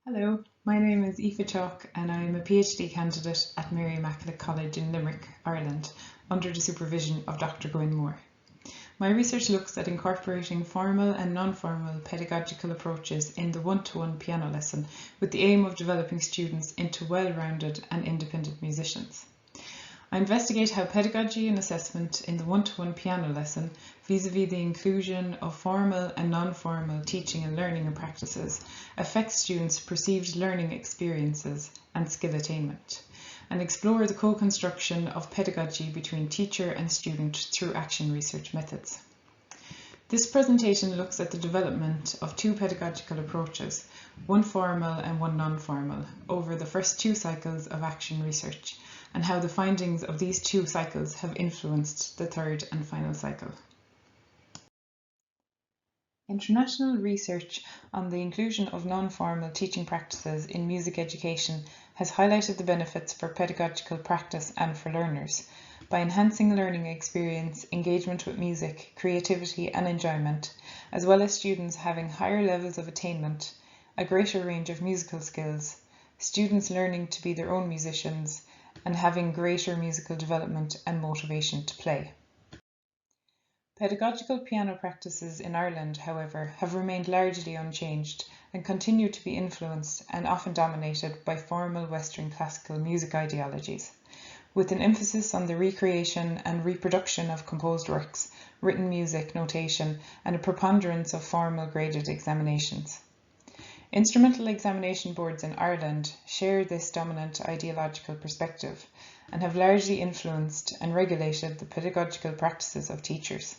Hello, my name is Aoife Chawke and I am a PhD candidate at Mary Immaculate College in Limerick, Ireland, under the supervision of Dr. Gwyn Moore. My research looks at incorporating formal and non-formal pedagogical approaches in the one-to-one piano lesson with the aim of developing students into well-rounded and independent musicians. I investigate how pedagogy and assessment in the one-to-one piano lesson vis-à-vis the inclusion of formal and non-formal teaching and learning practices affects students' perceived learning experiences and skill attainment, and explore the co-construction of pedagogy between teacher and student through action research methods. This presentation looks at the development of two pedagogical approaches, one formal and one non-formal, over the first two cycles of action research, and how the findings of these two cycles have influenced the third and final cycle. International research on the inclusion of non-formal teaching practices in music education has highlighted the benefits for pedagogical practice and for learners by enhancing learning experience, engagement with music, creativity and enjoyment, as well as students having higher levels of attainment, a greater range of musical skills, students learning to be their own musicians, and having greater musical development and motivation to play. Pedagogical piano practices in Ireland, however, have remained largely unchanged and continue to be influenced and often dominated by formal Western classical music ideologies, with an emphasis on the recreation and reproduction of composed works, written music notation, and a preponderance of formal graded examinations. Instrumental examination boards in Ireland share this dominant ideological perspective and have largely influenced and regulated the pedagogical practices of teachers.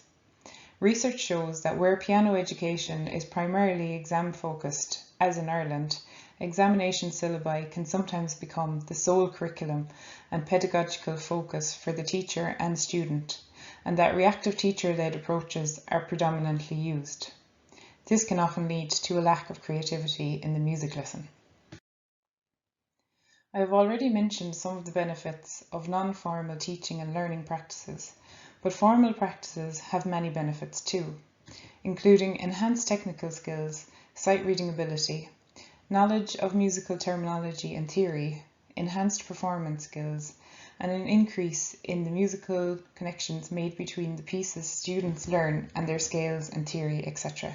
Research shows that where piano education is primarily exam-focused, as in Ireland, examination syllabi can sometimes become the sole curriculum and pedagogical focus for the teacher and student, and that reactive teacher-led approaches are predominantly used. This can often lead to a lack of creativity in the music lesson. I have already mentioned some of the benefits of non-formal teaching and learning practices, but formal practices have many benefits too, including enhanced technical skills, sight reading ability, knowledge of musical terminology and theory, enhanced performance skills, and an increase in the musical connections made between the pieces students learn and their scales and theory, etc.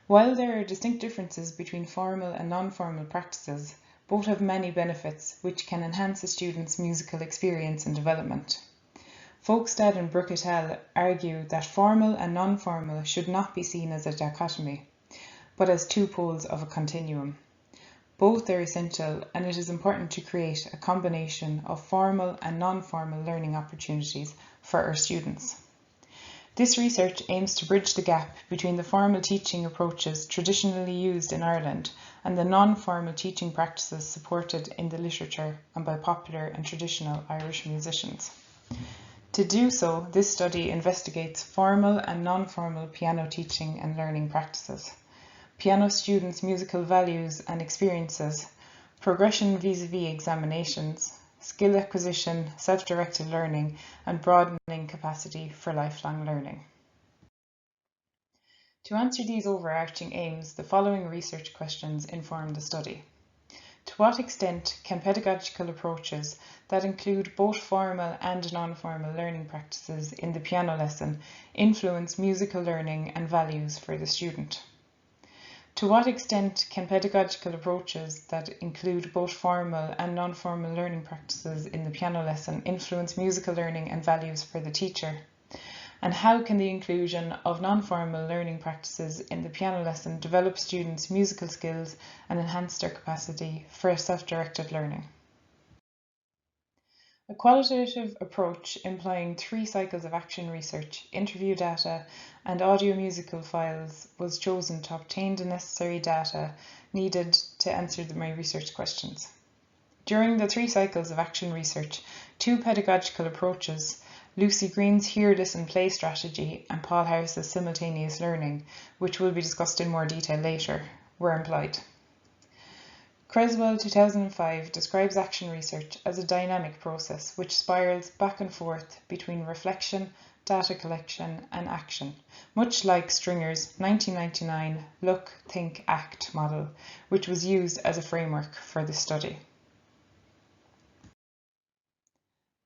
While there are distinct differences between formal and non-formal practices, both have many benefits which can enhance a student's musical experience and development. Folkestad and Brooke et al. Argue that formal and non-formal should not be seen as a dichotomy, but as two poles of a continuum. Both are essential, and it is important to create a combination of formal and non-formal learning opportunities for our students. This research aims to bridge the gap between the formal teaching approaches traditionally used in Ireland and the non-formal teaching practices supported in the literature and by popular and traditional Irish musicians. To do so, this study investigates formal and non-formal piano teaching and learning practices, piano students' musical values and experiences, progression vis-à-vis examinations, skill acquisition, self-directed learning, and broadening capacity for lifelong learning. To answer these overarching aims, the following research questions inform the study. To what extent can pedagogical approaches that include both formal and non-formal learning practices in the piano lesson influence musical learning and values for the student? To what extent can pedagogical approaches that include both formal and non-formal learning practices in the piano lesson influence musical learning and values for the teacher? And how can the inclusion of non-formal learning practices in the piano lesson develop students' musical skills and enhance their capacity for self-directed learning? A qualitative approach employing 3 cycles of action research, interview data, and audio-musical files was chosen to obtain the necessary data needed to answer my research questions. During the 3 cycles of action research, 2 pedagogical approaches, Lucy Green's Hear, Listen, Play strategy and Paul Harris's Simultaneous Learning, which will be discussed in more detail later, were employed. Creswell 2005 describes action research as a dynamic process which spirals back and forth between reflection, data collection and action, much like Stringer's 1999 Look, Think, Act model, which was used as a framework for the study.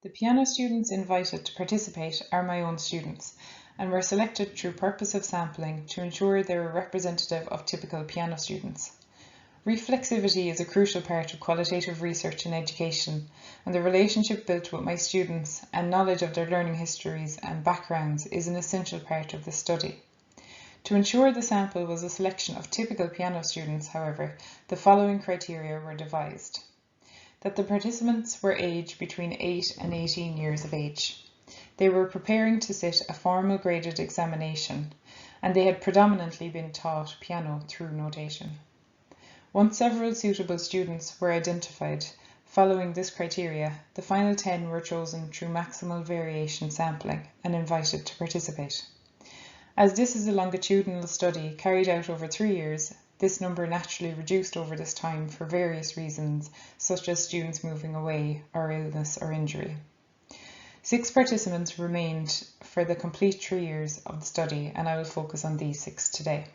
The piano students invited to participate are my own students, and were selected through purposive sampling to ensure they were representative of typical piano students. Reflexivity is a crucial part of qualitative research in education, and the relationship built with my students and knowledge of their learning histories and backgrounds is an essential part of the study. To ensure the sample was a selection of typical piano students, however, the following criteria were devised. That the participants were aged between 8 and 18 years of age. They were preparing to sit a formal graded examination, and they had predominantly been taught piano through notation. Once several suitable students were identified, following this criteria, the final 10 were chosen through maximal variation sampling and invited to participate. As this is a longitudinal study carried out over 3 years, this number naturally reduced over this time for various reasons, such as students moving away or illness or injury. 6 participants remained for the complete 3 years of the study, and I will focus on these 6 today.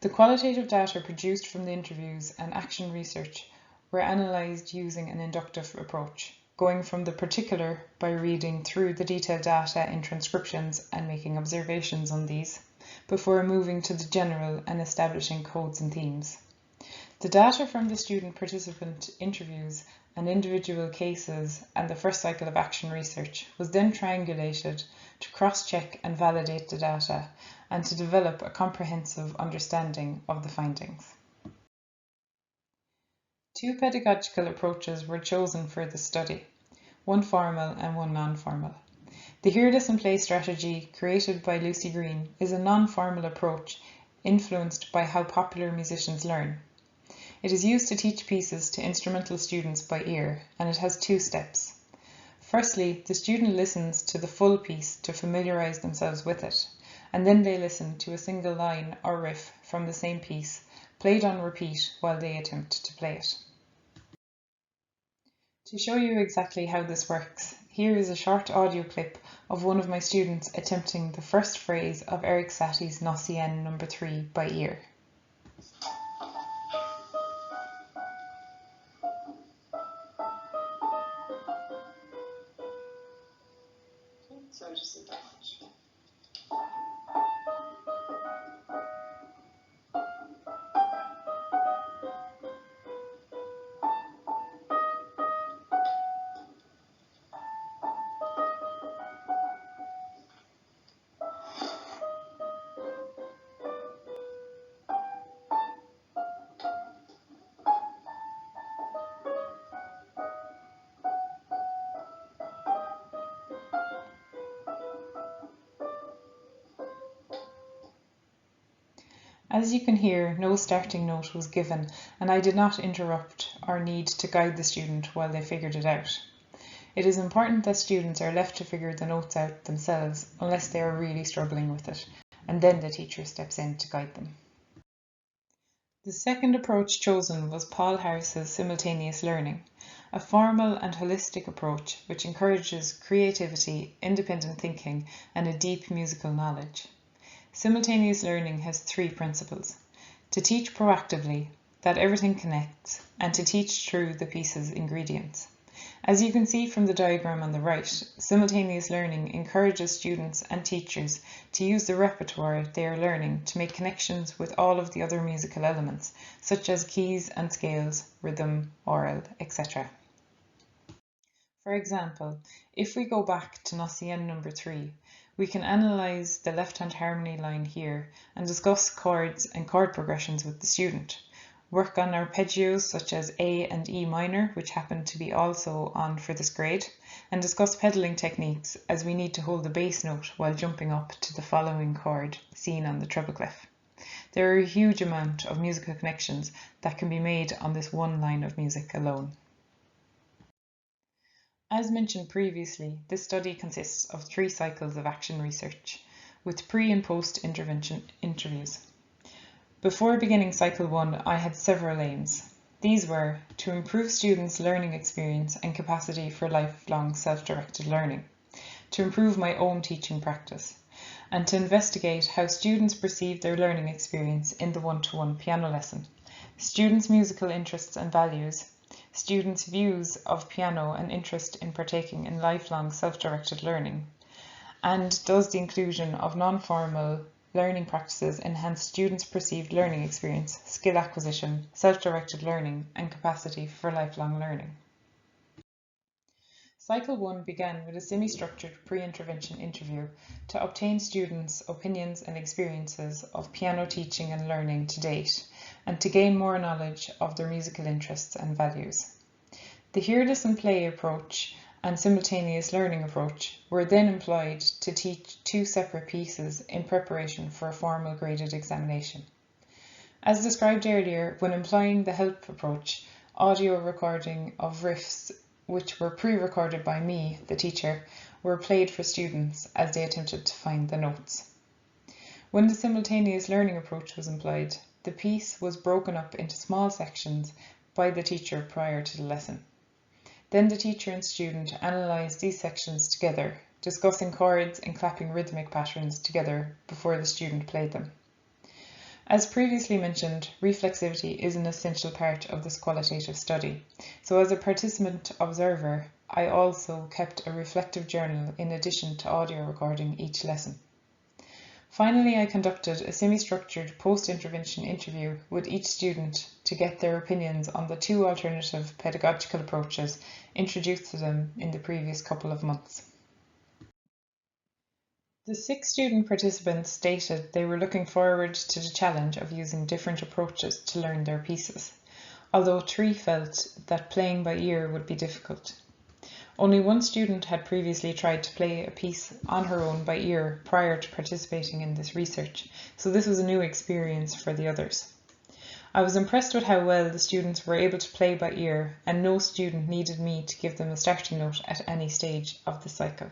The qualitative data produced from the interviews and action research were analysed using an inductive approach, going from the particular by reading through the detailed data in transcriptions and making observations on these, before moving to the general and establishing codes and themes. The data from the student participant interviews and individual cases and the first cycle of action research was then triangulated to cross-check and validate the data and to develop a comprehensive understanding of the findings. 2 pedagogical approaches were chosen for the study, one formal and one non-formal. The Hear, Listen, Play strategy created by Lucy Green is a non-formal approach influenced by how popular musicians learn. It is used to teach pieces to instrumental students by ear, and it has 2 steps. Firstly, the student listens to the full piece to familiarise themselves with it, and then they listen to a single line or riff from the same piece, played on repeat while they attempt to play it. To show you exactly how this works, here is a short audio clip of one of my students attempting the first phrase of Eric Satie's Gnossienne No. 3 by ear. So just a touch. As you can hear, no starting note was given, and I did not interrupt or need to guide the student while they figured it out. It is important that students are left to figure the notes out themselves unless they are really struggling with it, and then the teacher steps in to guide them. The second approach chosen was Paul Harris's Simultaneous Learning, a formal and holistic approach which encourages creativity, independent thinking, and a deep musical knowledge. Simultaneous learning has 3 principles: to teach proactively, that everything connects, and to teach through the piece's ingredients. As you can see from the diagram on the right, simultaneous learning encourages students and teachers to use the repertoire they are learning to make connections with all of the other musical elements, such as keys and scales, rhythm, oral, etc. For example, if we go back to Gnossienne No. 3, we can analyse the left-hand harmony line here and discuss chords and chord progressions with the student, work on arpeggios such as A and E minor, which happen to be also on for this grade, and discuss pedalling techniques as we need to hold the bass note while jumping up to the following chord seen on the treble clef. There are a huge amount of musical connections that can be made on this one line of music alone. As mentioned previously, this study consists of 3 cycles of action research, with pre- and post-intervention interviews. Before beginning cycle 1, I had several aims. These were to improve students' learning experience and capacity for lifelong self-directed learning, to improve my own teaching practice, and to investigate how students perceive their learning experience in the one-to-one piano lesson, students' musical interests and values, students' views of piano and interest in partaking in lifelong self-directed learning, and does the inclusion of non-formal learning practices enhance students' perceived learning experience, skill acquisition, self-directed learning, and capacity for lifelong learning. Cycle 1 began with a semi-structured pre-intervention interview to obtain students' opinions and experiences of piano teaching and learning to date, and to gain more knowledge of their musical interests and values. The Hear, Listen, Play approach and simultaneous learning approach were then employed to teach 2 separate pieces in preparation for a formal graded examination. As described earlier, when employing the HELP approach, audio recording of riffs which were pre-recorded by me, the teacher, were played for students as they attempted to find the notes. When the simultaneous learning approach was employed, the piece was broken up into small sections by the teacher prior to the lesson. Then the teacher and student analysed these sections together, discussing chords and clapping rhythmic patterns together before the student played them. As previously mentioned, reflexivity is an essential part of this qualitative study, so as a participant observer, I also kept a reflective journal in addition to audio recording each lesson. Finally, I conducted a semi-structured post-intervention interview with each student to get their opinions on the 2 alternative pedagogical approaches introduced to them in the previous couple of months. The 6 student participants stated they were looking forward to the challenge of using different approaches to learn their pieces, although 3 felt that playing by ear would be difficult. Only 1 student had previously tried to play a piece on her own by ear prior to participating in this research, so this was a new experience for the others. I was impressed with how well the students were able to play by ear, and no student needed me to give them a starting note at any stage of the cycle.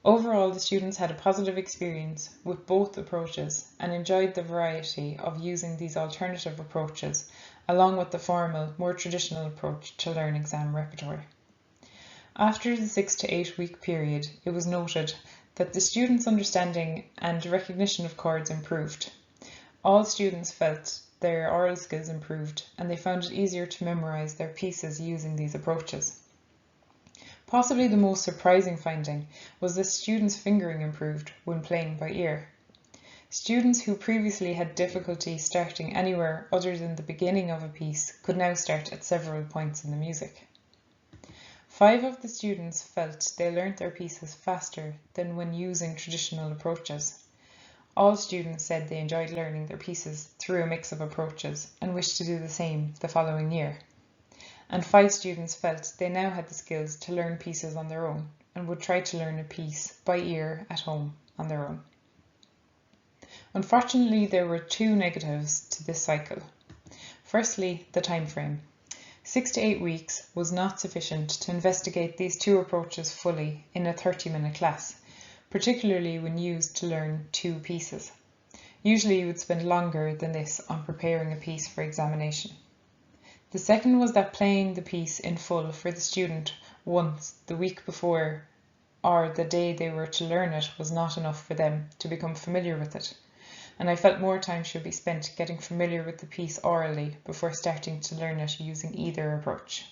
Overall, the students had a positive experience with both approaches and enjoyed the variety of using these alternative approaches along with the formal, more traditional approach to learn exam repertoire. After the 6 to 8 week period, it was noted that the students' understanding and recognition of chords improved. All students felt their oral skills improved, and they found it easier to memorise their pieces using these approaches. Possibly the most surprising finding was that students' fingering improved when playing by ear. Students who previously had difficulty starting anywhere other than the beginning of a piece could now start at several points in the music. 5 of the students felt they learnt their pieces faster than when using traditional approaches. All students said they enjoyed learning their pieces through a mix of approaches and wished to do the same the following year. And 5 students felt they now had the skills to learn pieces on their own and would try to learn a piece by ear at home on their own. Unfortunately, there were 2 negatives to this cycle. Firstly, the time frame. 6 to 8 weeks was not sufficient to investigate these 2 approaches fully in a 30-minute class, particularly when used to learn 2 pieces. Usually you would spend longer than this on preparing a piece for examination. The second was that playing the piece in full for the student once the week before or the day they were to learn it was not enough for them to become familiar with it, and I felt more time should be spent getting familiar with the piece orally before starting to learn it using either approach.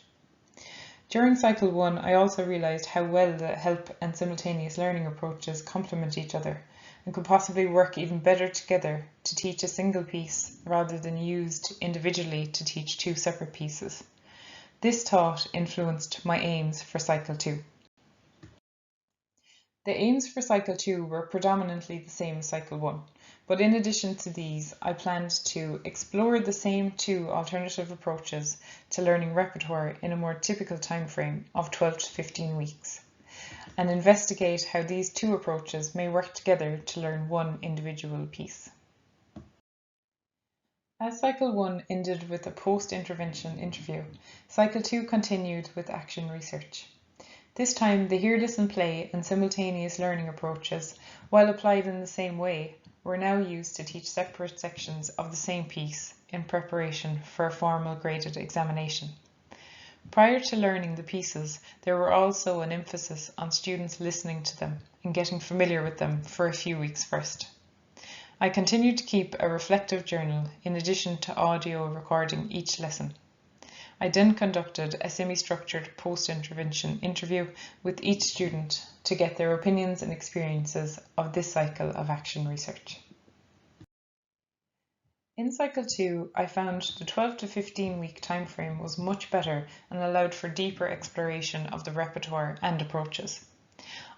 During cycle 1, I also realised how well the HELP and simultaneous learning approaches complement each other and could possibly work even better together to teach a single piece rather than used individually to teach 2 separate pieces. This thought influenced my aims for cycle 2. The aims for cycle 2 were predominantly the same as cycle 1, but in addition to these, I planned to explore the same 2 alternative approaches to learning repertoire in a more typical time frame of 12 to 15 weeks, and investigate how these 2 approaches may work together to learn one individual piece. As cycle 1 ended with a post-intervention interview, cycle 2 continued with action research. This time, the Hear, Listen, Play and simultaneous learning approaches, while applied in the same way, were now used to teach separate sections of the same piece in preparation for a formal graded examination. Prior to learning the pieces, there were also an emphasis on students listening to them and getting familiar with them for a few weeks first. I continued to keep a reflective journal in addition to audio recording each lesson. I then conducted a semi-structured post-intervention interview with each student to get their opinions and experiences of this cycle of action research. In Cycle 2, I found the 12 to 15 week timeframe was much better and allowed for deeper exploration of the repertoire and approaches.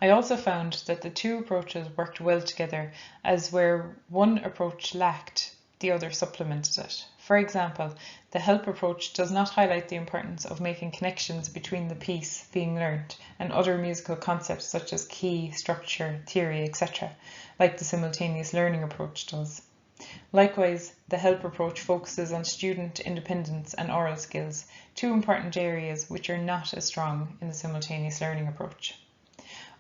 I also found that the two approaches worked well together, as where one approach lacked, the other supplemented it. For example, the help approach does not highlight the importance of making connections between the piece being learned and other musical concepts such as key, structure, theory, etc., like the simultaneous learning approach does. Likewise, the help approach focuses on student independence and oral skills, two important areas which are not as strong in the simultaneous learning approach.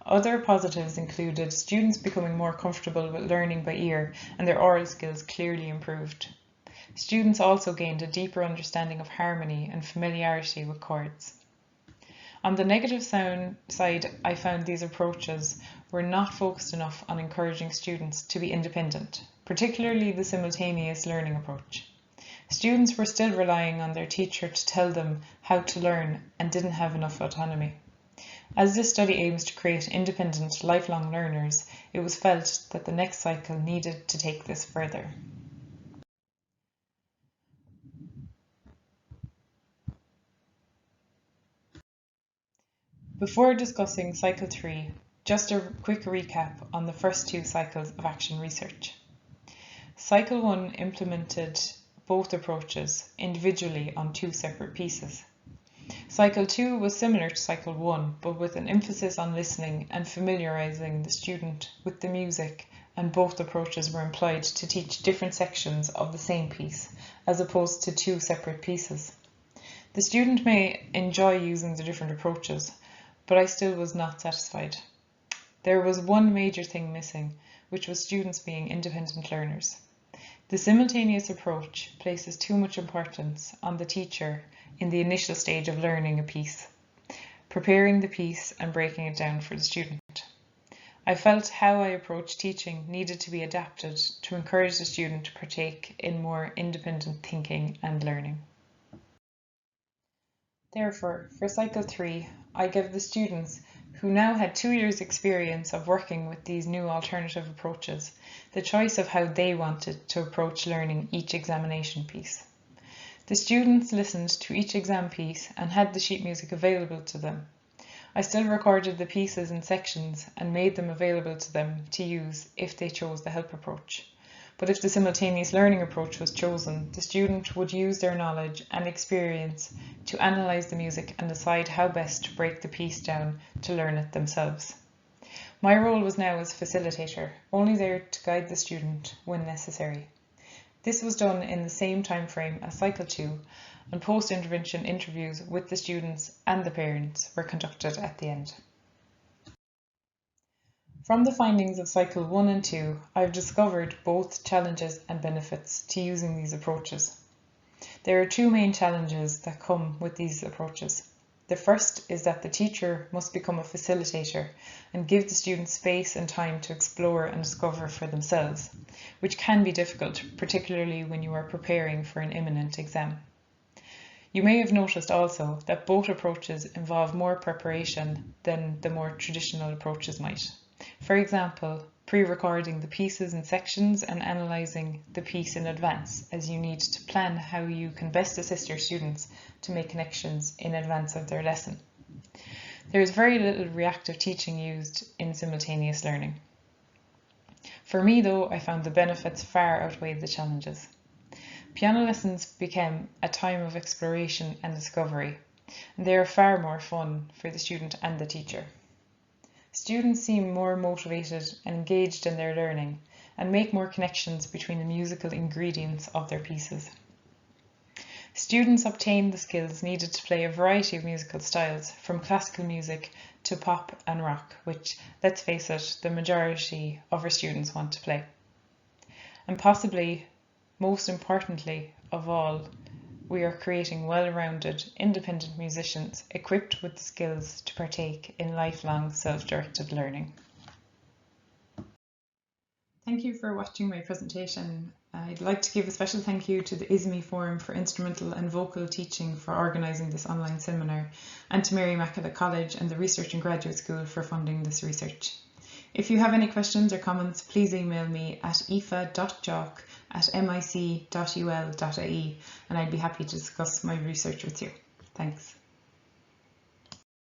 Other positives included students becoming more comfortable with learning by ear and their oral skills clearly improved. Students also gained a deeper understanding of harmony and familiarity with chords. On the negative side, I found these approaches were not focused enough on encouraging students to be independent, particularly the simultaneous learning approach. Students were still relying on their teacher to tell them how to learn and didn't have enough autonomy. As this study aims to create independent, lifelong learners, it was felt that the next cycle needed to take this further. Before discussing Cycle 3, just a quick recap on the first two cycles of action research. Cycle 1 implemented both approaches individually on two separate pieces. Cycle 2 was similar to Cycle 1, but with an emphasis on listening and familiarising the student with the music, and both approaches were employed to teach different sections of the same piece, as opposed to two separate pieces. The student may enjoy using the different approaches, but I still was not satisfied. There was one major thing missing, which was students being independent learners. The simultaneous approach places too much importance on the teacher in the initial stage of learning a piece, preparing the piece and breaking it down for the student. I felt how I approached teaching needed to be adapted to encourage the student to partake in more independent thinking and learning. Therefore, for Cycle 3, I gave the students, who now had 2 years' experience of working with these new alternative approaches, the choice of how they wanted to approach learning each examination piece. The students listened to each exam piece and had the sheet music available to them. I still recorded the pieces in sections and made them available to them to use if they chose the help approach. But if the simultaneous learning approach was chosen, the student would use their knowledge and experience to analyse the music and decide how best to break the piece down to learn it themselves. My role was now as facilitator, only there to guide the student when necessary. This was done in the same time frame as Cycle 2, and post-intervention interviews with the students and the parents were conducted at the end. From the findings of Cycle 1 and 2, I've discovered both challenges and benefits to using these approaches. There are two main challenges that come with these approaches. The first is that the teacher must become a facilitator and give the students space and time to explore and discover for themselves, which can be difficult, particularly when you are preparing for an imminent exam. You may have noticed also that both approaches involve more preparation than the more traditional approaches might. For example, pre-recording the pieces in sections and analysing the piece in advance, as you need to plan how you can best assist your students to make connections in advance of their lesson. There is very little reactive teaching used in simultaneous learning. For me though, I found the benefits far outweighed the challenges. Piano lessons became a time of exploration and discovery, and they are far more fun for the student and the teacher. Students seem more motivated and engaged in their learning and make more connections between the musical ingredients of their pieces. Students obtain the skills needed to play a variety of musical styles, from classical music to pop and rock, which, let's face it, the majority of our students want to play. And possibly, most importantly of all, we are creating well-rounded, independent musicians equipped with the skills to partake in lifelong self-directed learning. Thank you for watching my presentation. I'd like to give a special thank you to the ISME Forum for Instrumental and Vocal Teaching for organising this online seminar, and to Mary Mackillop College and the Research and Graduate School for funding this research. If you have any questions or comments, please email me at aoife.chawke@mic.ul.ie and I'd be happy to discuss my research with you. Thanks.